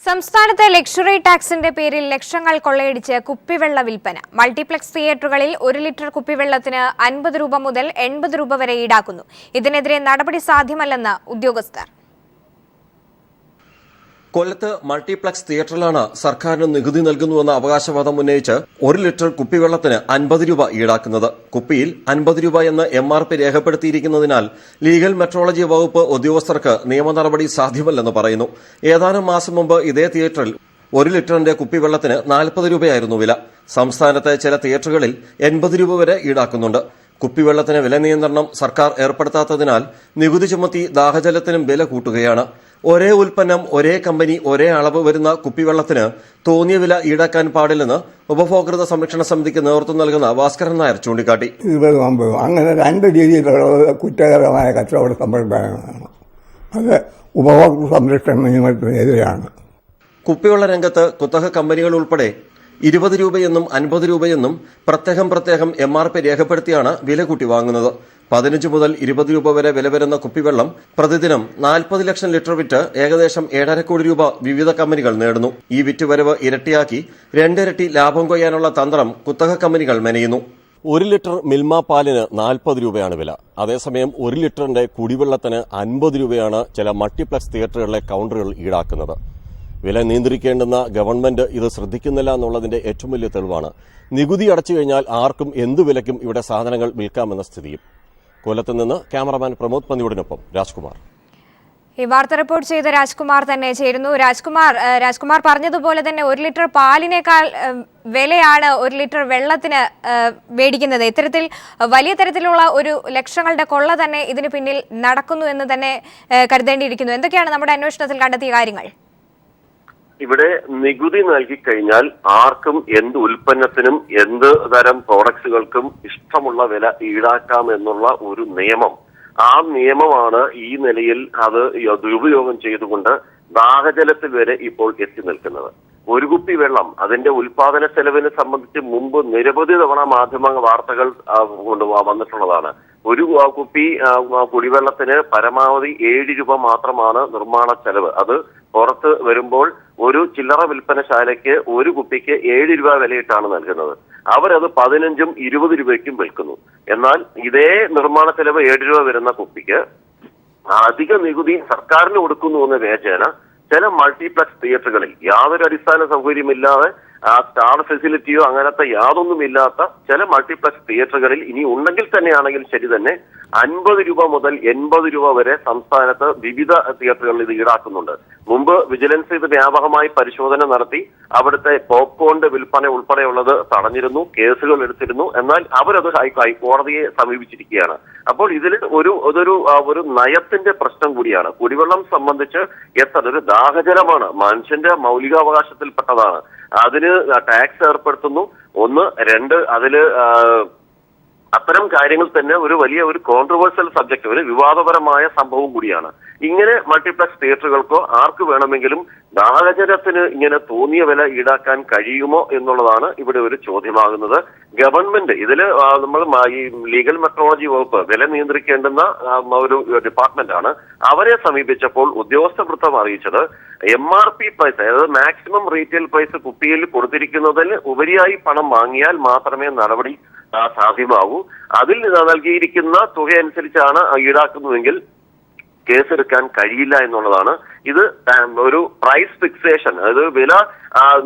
സംസ്ഥാനത്തെ ലക്ഷറി ടാക്സിന്റെ പേരിൽ ലക്ഷങ്ങൾ കൊള്ളയടിച്ച് കുപ്പിവെള്ള വിൽപ്പന. മൾട്ടിപ്ലക്സ് തിയേറ്ററുകളിൽ 1 ലിറ്റർ കുപ്പിവെള്ളത്തിന് 50 രൂപ മുതൽ 80 രൂപ വരെ ഈടാക്കുന്നു. ഇതിനെതിരെ നടപടി സാധ്യമല്ലെന്ന് ഉദ്യോഗസ്ഥർ. കൊല്ലത്ത് മൾട്ടിപ്ലക്സ് തിയേറ്ററിലാണ് സർക്കാരിന് നികുതി നൽകുന്നുവെന്ന അവകാശവാദം ഉന്നയിച്ച് 1 ലിറ്റർ കുപ്പിവെള്ളത്തിന് 50 രൂപ ഈടാക്കുന്നത്. കുപ്പിയിൽ 50 രൂപ എന്ന് MRP രേഖപ്പെടുത്തിയിരിക്കുന്നതിനാൽ ലീഗൽ മെട്രോളജി വകുപ്പ് ഉദ്യോഗസ്ഥർക്ക് നിയമ നടപടി സാധ്യമല്ലെന്ന് പറയുന്നു. ഏതാനും മാസം മുമ്പ് ഇതേ തിയേറ്ററിൽ 1 ലിറ്ററിന്റെ കുപ്പിവെള്ളത്തിന് 40 രൂപയായിരുന്നു വില. സംസ്ഥാനത്തെ ചില തിയേറ്ററുകളിൽ 80 രൂപ വരെ ഈടാക്കുന്നുണ്ട്. കുപ്പിവെള്ളത്തിന് വില നിയന്ത്രണം സർക്കാർ ഏർപ്പെടുത്താത്തതിനാൽ നികുതി ചുമത്തി ദാഹജലത്തിനും വില കൂട്ടുകയാണ്. ഒരേ ഉൽപ്പന്നം, ഒരേ കമ്പനി, ഒരേ അളവ് വരുന്ന കുപ്പിവെള്ളത്തിന് തോന്നിയ വില ഈടാക്കാൻ പാടില്ലെന്ന് ഉപഭോക്തൃ സംരക്ഷണ സമിതിക്ക് നേതൃത്വം നൽകുന്ന ഭാസ്കരൻ നായർ ചൂണ്ടിക്കാട്ടി. 20 അങ്ങനെ 2 രീതിയിലുള്ള കുറ്റകരമായ കച്ചവട സമ്പ്രദായങ്ങളാണ്. അത് ഉപഭോക്തൃ സംരക്ഷണ നിയമത്തിനെതിരെയാണ്. കുപ്പിവെള്ള രംഗത്ത് കുത്തക കമ്പനികൾ ഉൾപ്പെടെ 20 രൂപയെന്നും 50 രൂപയെന്നും പ്രത്യേകം MRP രേഖപ്പെടുത്തിയാണ് വില കൂട്ടി വാങ്ങുന്നത്. 15 മുതൽ 20 രൂപ വരെ വില വരുന്ന കുപ്പിവെള്ളം പ്രതിദിനം 40 ലക്ഷം ലിറ്റർ വിറ്റ് ഏകദേശം 7.5 കോടി രൂപ വിവിധ കമ്പനികൾ നേടുന്നു. ഈ വിറ്റുവരവ് ഇരട്ടിയാക്കി 2 ഇരട്ടി ലാഭം കൊയ്യാനുള്ള തന്ത്രം കുത്തക കമ്പനികൾ മെനയുന്നു. 1 ലിറ്റർ മിൽമ പാലിന് 40 രൂപയാണ് വില. അതേസമയം 1 ലിറ്ററിന്റെ കുടിവെള്ളത്തിന് 50 രൂപയാണ് ചില മൾട്ടിപ്ലക്സ് തിയേറ്ററുകളിലെ കൌണ്ടറുകൾ ഈടാക്കുന്നത്. വില നിയന്ത്രിക്കേണ്ടുന്ന ഗവൺമെന്റ് ഇത് ശ്രദ്ധിക്കുന്നില്ല എന്നുള്ളതിന്റെ ഏറ്റവും വലിയ തെളിവാണ് നികുതി അടച്ചു കഴിഞ്ഞാൽ ആർക്കും എന്തു വിലയ്ക്കും ഇവിടെ സാധനങ്ങൾ വിൽക്കാമെന്ന സ്ഥിതിയും. കൊല്ലത്ത് നിന്ന് ക്യാമറമാൻ പ്രമോദ് പന്നിയോടിനൊപ്പം രാജ്കുമാർ. ഈ വാർത്ത റിപ്പോർട്ട് ചെയ്ത രാജ്കുമാർ തന്നെ ചേരുന്നു. രാജ്കുമാർ പറഞ്ഞതുപോലെ തന്നെ 1 ലിറ്റർ പാലിനേക്കാൾ വിലയാണ് 1 ലിറ്റർ വെള്ളത്തിന് മേടിക്കുന്നത്. ഇത്തരത്തിൽ വലിയ തരത്തിലുള്ള ഒരു ലക്ഷങ്ങളുടെ കൊള്ള തന്നെ ഇതിന് പിന്നിൽ നടക്കുന്നു എന്ന് തന്നെ കരുതേണ്ടിയിരിക്കുന്നു. എന്തൊക്കെയാണ് നമ്മുടെ അന്വേഷണത്തിൽ കണ്ടെത്തിയ കാര്യങ്ങൾ? ഇവിടെ നികുതി നൽകിക്കഴിഞ്ഞാൽ ആർക്കും എന്ത് ഉൽപ്പന്നത്തിനും എന്ത് തരം പ്രോഡക്ട്സുകൾക്കും ഇഷ്ടമുള്ള വില ഈടാക്കാം എന്നുള്ള ഒരു നിയമം. ആ നിയമമാണ് ഈ നിലയിൽ അത് ദുരുപയോഗം ചെയ്തുകൊണ്ട് ദാഹജലത്തിൽ വരെ ഇപ്പോൾ എത്തി നിൽക്കുന്നത്. 1 കുപ്പി വെള്ളം അതിന്റെ ഉൽപാദന ചെലവിനെ സംബന്ധിച്ച് മുമ്പ് നിരവധി തവണ മാധ്യമ വാർത്തകൾ വന്നിട്ടുള്ളതാണ്. 1 കുപ്പി കുടിവെള്ളത്തിന് പരമാവധി 7 രൂപ മാത്രമാണ് നിർമ്മാണ ചെലവ്. അത് പുറത്ത് വരുമ്പോൾ ഒരു ചില്ലറ വിൽപ്പനശാലയ്ക്ക് 1 കുപ്പിക്ക് 7 രൂപ വിലയിട്ടാണ് നൽകുന്നത്. അവരത് 15ഉം 20 രൂപയ്ക്കും വിൽക്കുന്നു. എന്നാൽ ഇതേ നിർമ്മാണ ചെലവ് 7 രൂപ വരുന്ന കുപ്പിക്ക് അധിക നികുതി സർക്കാരിന് കൊടുക്കുന്നു എന്ന വ്യാജേന ചില മൾട്ടിപ്ലക്സ് തിയേറ്ററുകളിൽ യാതൊരു അടിസ്ഥാന സൗകര്യമില്ലാതെ സ്റ്റാർ ഫെസിലിറ്റിയോ അങ്ങനത്തെ യാതൊന്നുമില്ലാത്ത ചില മൾട്ടിപ്ലക്സ് തിയേറ്ററുകളിൽ ഇനി ഉണ്ടെങ്കിൽ തന്നെയാണെങ്കിൽ ശരി തന്നെ 50 രൂപ മുതൽ 80 രൂപ വരെ സംസ്ഥാനത്ത് വിവിധ തിയേറ്ററുകളിൽ ഇത് ഈടാക്കുന്നുണ്ട്. മുമ്പ് വിജിലൻസ് ഇത് വ്യാപകമായി പരിശോധന നടത്തി അവിടുത്തെ പോപ്കോണിന്റെ വിൽപ്പന ഉൾപ്പെടെയുള്ളത് തടഞ്ഞിരുന്നു, കേസുകൾ എടുത്തിരുന്നു. എന്നാൽ അവരത് ഹൈക്കോടതിയെ സമീപിച്ചിരിക്കുകയാണ്. അപ്പോൾ ഇതിൽ ഒരു നയത്തിന്റെ പ്രശ്നം കൂടിയാണ്. കുടിവെള്ളം സംബന്ധിച്ച് ഒരു ദാഹജലമാണ്, മനുഷ്യന്റെ മൗലികാവകാശത്തിൽപ്പെട്ടതാണ്. അതിന് ടാക്സ് ഏർപ്പെടുത്തുന്നു. 1, 2 അതില് അത്തരം കാര്യങ്ങൾ തന്നെ ഒരു വലിയ കോൺട്രവേഴ്സ്യൽ സബ്ജക്ട്, ഒരു വിവാദപരമായ സംഭവം കൂടിയാണ്. ഇങ്ങനെ മൾട്ടിപ്ലക്സ് തിയേറ്ററുകൾക്കോ ആർക്ക് വേണമെങ്കിലും ദാഹജലത്തിന് ഇങ്ങനെ തോന്നിയ വില ഈടാക്കാൻ കഴിയുമോ എന്നുള്ളതാണ് ഇവിടെ ഒരു ചോദ്യമാകുന്നത്. ഗവൺമെന്റ് ഇതില് നമ്മൾ ഈ ലീഗൽ മെട്രോളജി വകുപ്പ് വില നിയന്ത്രിക്കേണ്ടുന്ന ഒരു ഡിപ്പാർട്ട്മെന്റ് ആണ്. അവരെ സമീപിച്ചപ്പോൾ ഉദ്യോഗസ്ഥ വൃത്തം അറിയിച്ചത് MRP പ്രൈസ്, അതായത് മാക്സിമം റീറ്റെയിൽ പ്രൈസ് കുപ്പിയിൽ കൊടുത്തിരിക്കുന്നതിന് ഉപരിയായി പണം വാങ്ങിയാൽ മാത്രമേ നടപടി സാധ്യമാകൂ. അതിൽ നൽകിയിരിക്കുന്ന തുക അനുസരിച്ചാണ് ഈടാക്കുന്നതെങ്കിൽ കേസെടുക്കാൻ കഴിയില്ല എന്നുള്ളതാണ്. ഇത് ഒരു പ്രൈസ് ഫിക്സേഷൻ, അതായത് വില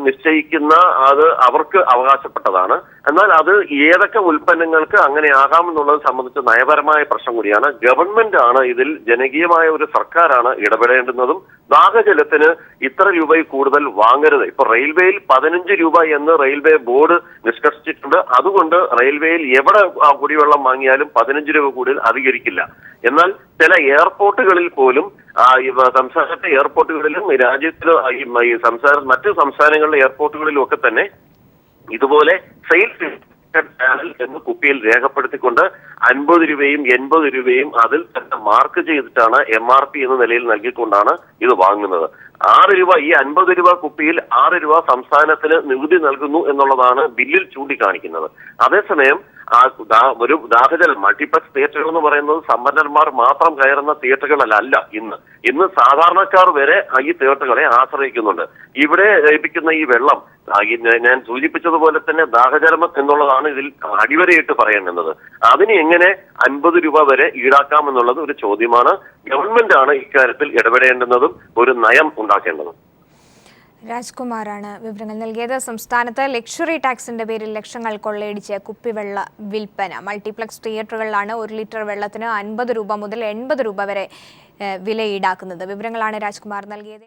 നിശ്ചയിക്കുന്ന അത് അവർക്ക് അവകാശപ്പെട്ടതാണ്. എന്നാൽ അത് ഏതൊക്കെ ഉൽപ്പന്നങ്ങൾക്ക് അങ്ങനെ ആകാമെന്നുള്ളത് സംബന്ധിച്ച് നയപരമായ പ്രശ്നം കൂടിയാണ്. ഗവൺമെന്റ് ആണ് ഇതിൽ, ജനകീയമായ ഒരു സർക്കാരാണ് ഇടപെടേണ്ടുന്നതും. ദാഹജലത്തിന് ഇത്ര രൂപയിൽ കൂടുതൽ വാങ്ങരുത്. ഇപ്പൊ റെയിൽവേയിൽ 15 രൂപ എന്ന് റെയിൽവേ ബോർഡ് നിഷ്കർഷിച്ചിട്ടുണ്ട്. അതുകൊണ്ട് റെയിൽവേയിൽ എവിടെ കുടിവെള്ളം വാങ്ങിയാലും 15 രൂപ കൂടുതൽ അധികരിക്കില്ല. എന്നാൽ ചില എയർപോർട്ടുകളിൽ പോലും സംസ്ഥാനത്തെ എയർപോർട്ടുകളിലും രാജ്യത്തിലും മറ്റ് സംസ്ഥാനങ്ങളിലെ എയർപോർട്ടുകളിലും ഒക്കെ തന്നെ ഇതുപോലെ സെയിൽസ് ചാനൽ എന്ന് കുപ്പിയിൽ രേഖപ്പെടുത്തിക്കൊണ്ട് 50 രൂപയും 80 രൂപയും അതിൽ തന്നെ മാർക്ക് ചെയ്തിട്ടാണ് MRP എന്ന നിലയിൽ നൽകിക്കൊണ്ടാണ് ഇത് വാങ്ങുന്നത്. 6 രൂപ, ഈ 50 രൂപ കുപ്പിയിൽ 6 രൂപ സംസ്ഥാനത്തിന് നികുതി നൽകുന്നു എന്നുള്ളതാണ് ബില്ലിൽ ചൂണ്ടിക്കാണിക്കുന്നത്. അതേസമയം ഒരു ദാഹജലം മൾട്ടിപ്ലക്സ് തിയേറ്ററുകൾ എന്ന് പറയുന്നത് സമ്പന്നന്മാർ മാത്രം കയറുന്ന തിയേറ്ററുകളല്ല ഇന്ന് സാധാരണക്കാർ വരെ ഈ തിയേറ്ററുകളെ ആശ്രയിക്കുന്നുണ്ട്. ഇവിടെ ലഭിക്കുന്ന ഈ വെള്ളം ഞാൻ സൂചിപ്പിച്ചതുപോലെ തന്നെ ദാഹജലം എന്നുള്ളതാണ് ഇതിൽ അടിവരയിട്ട് പറയേണ്ടുന്നത്. അതിന് എങ്ങനെ 50 രൂപ വരെ ഈടാക്കാം എന്നുള്ളത് ഒരു ചോദ്യമാണ്. ഗവൺമെന്റ് ആണ് ഇക്കാര്യത്തിൽ ഇടപെടേണ്ടുന്നതും ഒരു നയം ഉണ്ടാക്കേണ്ടതും. രാജ്കുമാറാണ് വിവരങ്ങൾ നൽകിയത്. സംസ്ഥാനത്ത് ലക്ഷറി ടാക്സിന്റെ പേരിൽ ലക്ഷങ്ങൾ കൊള്ളയടിച്ച് കുപ്പിവെള്ള വിൽപ്പന. മൾട്ടിപ്ലക്സ് തിയേറ്ററുകളിലാണ് 1 ലിറ്റർ വെള്ളത്തിന് 50 രൂപ മുതൽ 80 രൂപ വരെ വില ഈടാക്കുന്നത്. വിവരങ്ങളാണ് രാജ്കുമാർ നൽകിയത്.